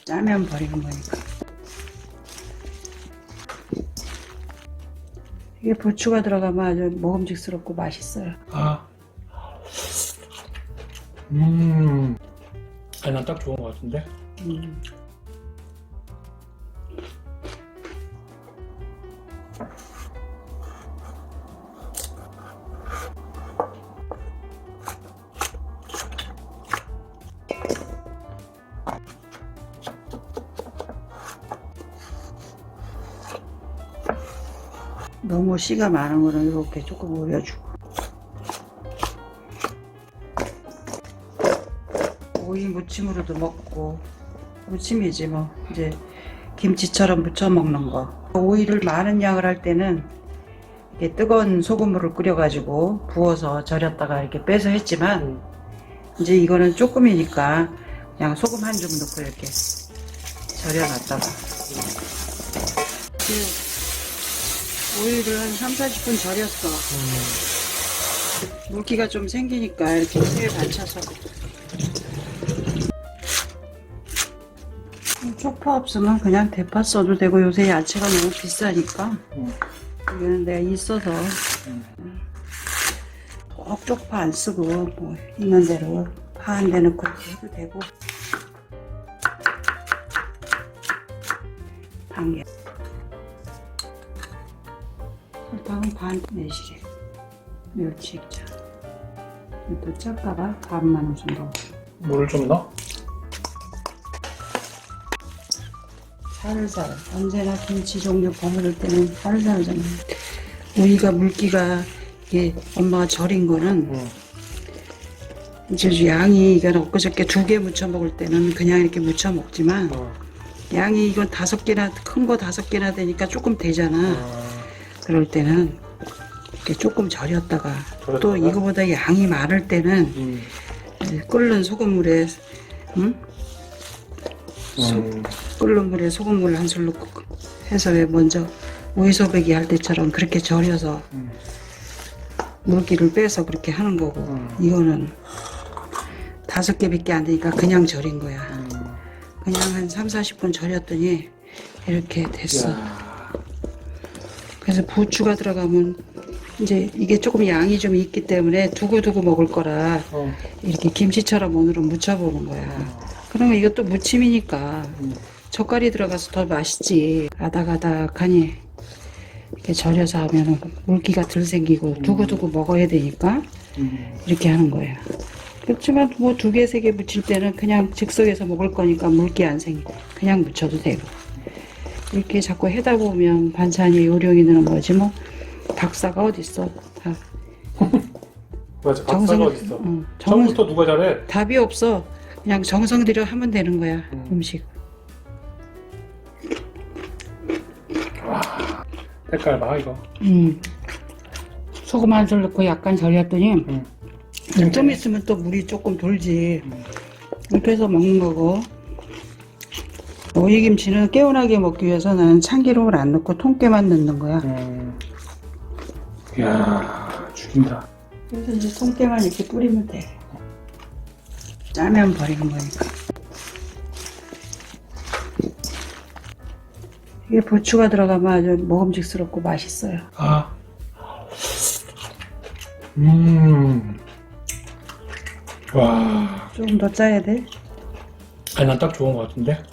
짜면 버리는 거니까. 이게 부추가 들어가면 아주 먹음직스럽고 맛있어요. 아니, 난 딱 좋은 것 같은데? 너무 씨가 많은 거는 이렇게 조금 올려주고. 오이 무침으로도 먹고, 무침이지 뭐. 이제 김치처럼 무쳐 먹는 거. 오이를 많은 양을 할 때는 이렇게 뜨거운 소금물을 끓여가지고 부어서 절였다가 이렇게 빼서 했지만, 이제 이거는 조금이니까 그냥 소금 한 줌 넣고 이렇게 절여놨다가. 오이를 한 3-40분 절였어. 물기가 좀 생기니까 이렇게 새에 받쳐서. 쪽파 없으면 그냥 대파 써도 되고, 요새 야채가 너무 비싸니까 이거는 내가 있어서 꼭 쪽파 안 쓰고 뭐 있는 대로 파 한 대 넣고 해도 되고. 당겨. 설탕은 반 내시래. 멸치 액젓. 또 짤까봐 반만 정도. 물을 좀 넣어? 살살. 언제나 김치 종류 버무릴 때는 살살 좀. 오이가 물기가 이게 엄마가 절인 거는 이제 양이 이건 엊그저께 2개 무쳐 먹을 때는 그냥 이렇게 무쳐 먹지만 양이 이건 5개나 큰 거 5개나 되니까 조금 되잖아. 그럴 때는 이렇게 조금 절였다가 또 이거보다 양이 많을 때는 끓는 소금물에 끓는 물에 소금물 한 술 넣고 해서 왜 먼저 오이소배기 할 때처럼 그렇게 절여서 물기를 빼서 그렇게 하는 거고, 이거는 5개밖에 안 되니까 그냥 절인 거야. 그냥 한 3-40분 절였더니 이렇게 됐어. 그래서 부추가 들어가면 이제 이게 조금 양이 좀 있기 때문에 두고두고 먹을 거라 이렇게 김치처럼 오늘은 무쳐보는 거야. 그러면 이것도 무침이니까 젓갈이 들어가서 더 맛있지. 아닥아닥하니 이렇게 절여서 하면 물기가 덜 생기고 두고두고 먹어야 되니까 이렇게 하는 거예요. 그렇지만 뭐 2개, 3개 무칠 때는 그냥 즉석에서 먹을 거니까 물기 안 생기고 그냥 무쳐도 되고. 이렇게 자꾸 해다 보면 반찬이 요령이는 뭐지 뭐 박사가 어딨어. 다 맞아, 박사가 어딨어. 처음부터 누가 잘해? 답이 없어. 그냥 정성 들여 하면 되는 거야. 음식. 색깔 봐 이거. 소금 한 술 넣고 약간 절였더니 좀 있으면 또 물이 조금 돌지. 이렇게 해서 먹는 거고. 오이김치는 개운하게 먹기 위해서 나는 참기름을 안 넣고 통깨만 넣는 거야. 이야, 죽인다. 그래서 이제 통깨만 이렇게 뿌리면 돼. 짜면 버리는 거니까. 이게 부추가 들어가면 아주 먹음직스럽고 맛있어요. 와. 조금 더 짜야 돼. 아니, 난 딱 좋은 것 같은데?